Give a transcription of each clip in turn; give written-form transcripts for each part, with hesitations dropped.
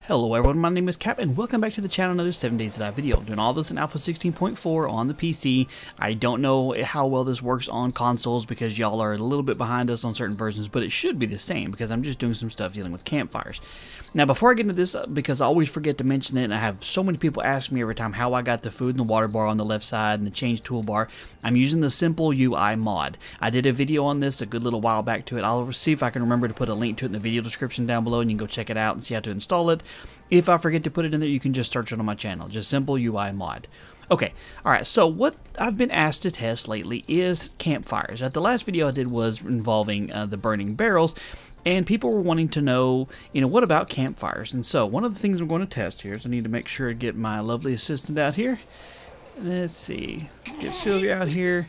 Hello everyone, my name is Cap and welcome back to the channel. Another 7 Days to Die video. Doing all this in Alpha 16.4 on the PC. I don't know how well this works on consoles because y'all are a little bit behind us on certain versions, but it should be the same because I'm just doing some stuff dealing with campfires. Now before I get into this, because I always forget to mention it and I have so many people ask me every time how I got the food and the water bar on the left side and the change toolbar, I'm using the simple UI mod. I did a video on this a good little while back to it. I'll see if I can remember to put a link to it in the video description down below and you can go check it out and see how to install it. If I forget to put it in there, you can just search it on my channel. Just simple UI mod. Okay, alright, so what I've been asked to test lately is campfires. The last video I did was involving the burning barrels, and people were wanting to know, what about campfires? And so, one of the things I'm going to test here is I need to make sure to get my lovely assistant out here. Let's see. Get Sylvia out here.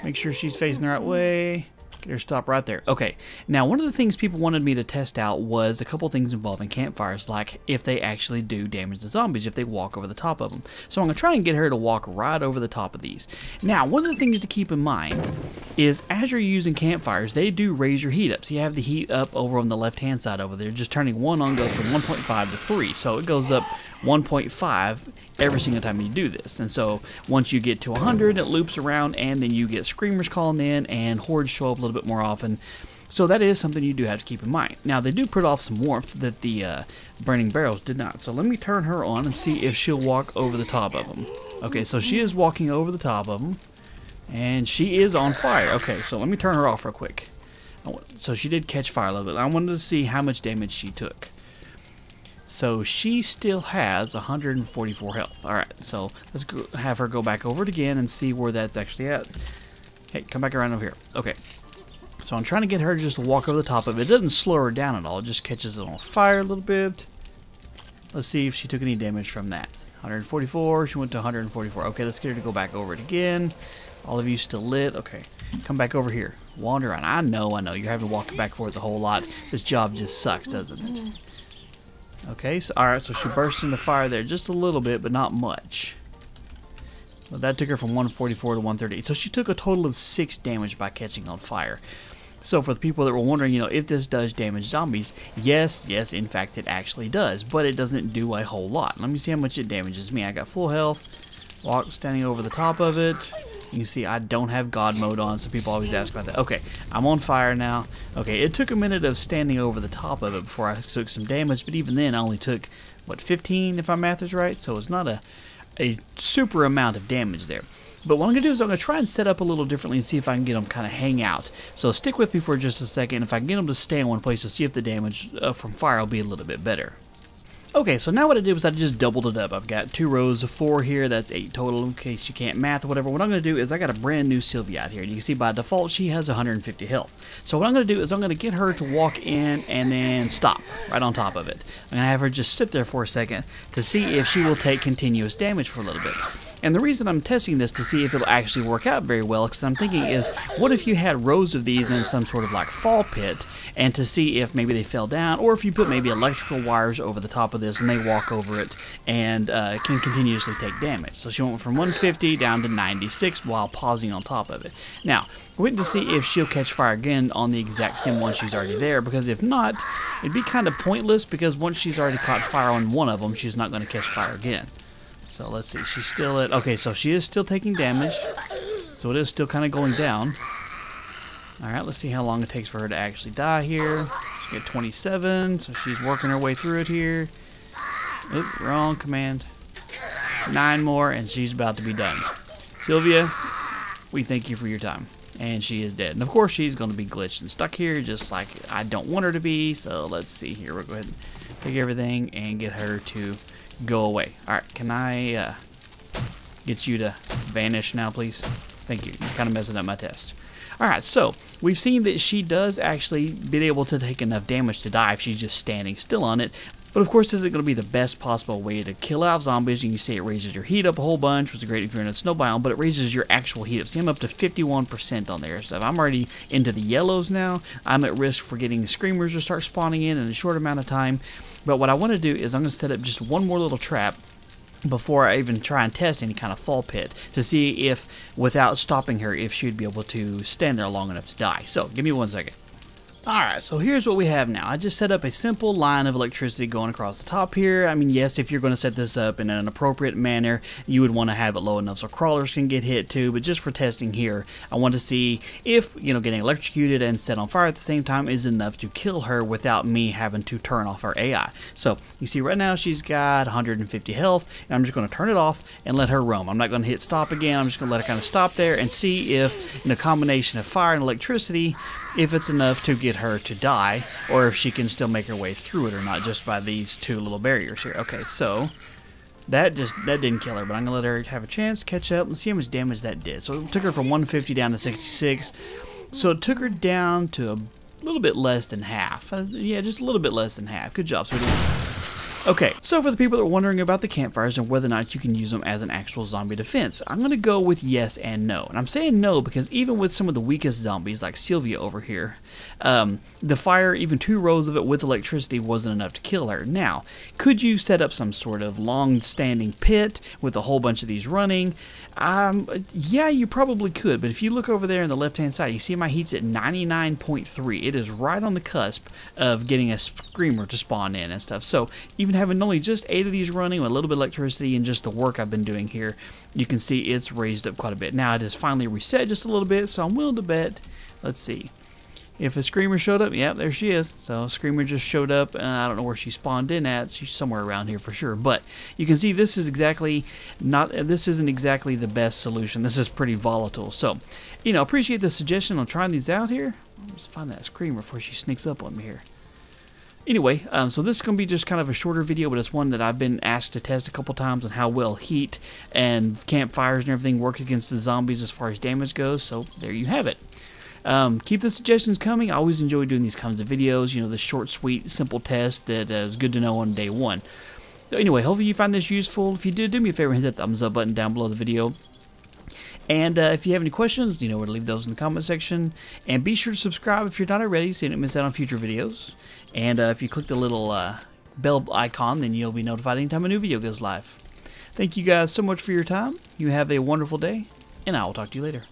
Make sure she's facing the right way. Get her stop right there. Okay, now one of the things people wanted me to test out was a couple things involving campfires, like if they actually do damage to zombies, if they walk over the top of them. So I'm going to try and get her to walk right over the top of these. Now, one of the things to keep in mind is as you're using campfires, they do raise your heat up. So you have the heat up over on the left-hand side over there. Just turning one on goes from 1.5 to 3, so it goes up 1.5 every single time you do this. And so once you get to 100, it loops around, and then you get screamers calling in, and hordes show up a little bit more often. So that is something you do have to keep in mind. Now, they do put off some warmth that the burning barrels did not. So let me turn her on and see if she'll walk over the top of them. Okay, so she is walking over the top of them, and she is on fire. Okay, so let me turn her off real quick. So she did catch fire a little bit. I wanted to see how much damage she took. So she still has 144 health. Alright, so let's go have her go back over it again and see where that's actually at. Hey, come back around over here. Okay. So I'm trying to get her just to walk over the top of it. It doesn't slow her down at all. It just catches it on fire a little bit. Let's see if she took any damage from that. 144. She went to 144. Okay, let's get her to go back over it again. All of you still lit. Okay. Come back over here. Wander around. I know. You're having to walk back and forth a whole lot. This job just sucks, doesn't it? Okay, so alright, so she burst into fire there just a little bit, but not much. So that took her from 144 to 138. So she took a total of 6 damage by catching on fire. So for the people that were wondering, if this does damage zombies, yes, in fact it actually does, but it doesn't do a whole lot. Let me see how much it damages me. I got full health, standing over the top of it. You can see I don't have God mode on, so people always ask about that. Okay, I'm on fire now. Okay, it took a minute of standing over the top of it before I took some damage, but even then I only took, what, 15 if my math is right? So it's not a super amount of damage there. But what I'm going to do is I'm going to try and set up a little differently and see if I can get them kind of hang out. So stick with me for just a second. If I can get them to stay in one place to see if the damage from fire will be a little bit better. Okay, so now what I did was I just doubled it up. I've got 2 rows of 4 here. That's 8 total in case you can't math or whatever. What I'm going to do is I got a brand new Sylvia out here. You can see by default she has 150 health. So what I'm going to do is I'm going to get her to walk in and then stop right on top of it. I'm going to have her just sit there for a second to see if she will take continuous damage for a little bit. And the reason I'm testing this to see if it'll actually work out very well, because I'm thinking is, what if you had rows of these in some sort of like fall pit, and to see if maybe they fell down, or if you put maybe electrical wires over the top of this and they walk over it and can continuously take damage. So she went from 150 down to 96 while pausing on top of it. Now, we're waiting to see if she'll catch fire again on the exact same one she's already there, because if not, it'd be kind of pointless, because once she's already caught fire on one of them, she's not going to catch fire again. So let's see, she's still at, okay, so she is still taking damage, so it is still kind of going down. Alright, let's see how long it takes for her to actually die here. She's got 27, so she's working her way through it here. Oop, wrong command. 9 more, and she's about to be done. Sylvia, we thank you for your time. And she is dead. And of course, she's going to be glitched and stuck here, just like I don't want her to be. So let's see here, we'll go ahead and take everything and get her to go away. Alright, can I get you to vanish now, please? Thank you. You're kind of messing up my test. Alright, so we've seen that she does actually be able to take enough damage to die if she's just standing still on it. But of course, this isn't going to be the best possible way to kill out zombies. You can see it raises your heat up a whole bunch, which is great if you're in a snow biome, but it raises your actual heat up. See, I'm up to 51% on there. So if I'm already into the yellows now, I'm at risk for getting screamers to start spawning in a short amount of time. But what I want to do is I'm going to set up just one more little trap before I even try and test any kind of fall pit to see if, without stopping her, if she'd be able to stand there long enough to die. So, give me 1 second. Alright, so here's what we have now. I just set up a simple line of electricity going across the top here. I mean, yes, if you're going to set this up in an appropriate manner, you would want to have it low enough so crawlers can get hit too, but just for testing here, I want to see if, getting electrocuted and set on fire at the same time is enough to kill her without me having to turn off her AI. So, you see right now she's got 150 health, and I'm just going to turn it off and let her roam. I'm not going to hit stop again, I'm just going to let her kind of stop there and see if, in a combination of fire and electricity, if it's enough to get her to die, or if she can still make her way through it or not, just by these two little barriers here. Okay, so that didn't kill her, but I'm gonna let her have a chance to catch up and see how much damage that did. So it took her from 150 down to 66. So it took her down to a little bit less than half. Yeah, just a little bit less than half. Good job, sweetie. Okay, so for the people that are wondering about the campfires and whether or not you can use them as an actual zombie defense, I'm going to go with yes and no. And I'm saying no because even with some of the weakest zombies, like Sylvia over here, the fire, even 2 rows of it with electricity, wasn't enough to kill her. Now, could you set up some sort of long-standing pit with a whole bunch of these running? Yeah, you probably could, but if you look over there on the left-hand side, you see my heat's at 99.3. It is right on the cusp of getting a screamer to spawn in and stuff. So, even having only just 8 of these running with a little bit of electricity and just the work I've been doing here, you can see it's raised up quite a bit. Now it has finally reset just a little bit, so I'm willing to bet, let's see, if a screamer showed up, yeah, there she is. So screamer just showed up, and I don't know where she spawned in at. She's somewhere around here for sure. But you can see this isn't exactly the best solution. This is pretty volatile. So, appreciate the suggestion on trying these out here. Let's find that screamer before she sneaks up on me here. Anyway, so this is going to be just kind of a shorter video, but it's one that I've been asked to test a couple times on how well heat and campfires and everything work against the zombies as far as damage goes, so there you have it. Keep the suggestions coming. I always enjoy doing these kinds of videos, the short, sweet, simple test that is good to know on day one. So anyway, hopefully you find this useful. If you did, do me a favor and hit that thumbs up button down below the video. And if you have any questions, you know where to leave those in the comment section. And be sure to subscribe if you're not already so you don't miss out on future videos. And if you click the little bell icon, then you'll be notified anytime a new video goes live. Thank you guys so much for your time. You have a wonderful day, and I will talk to you later.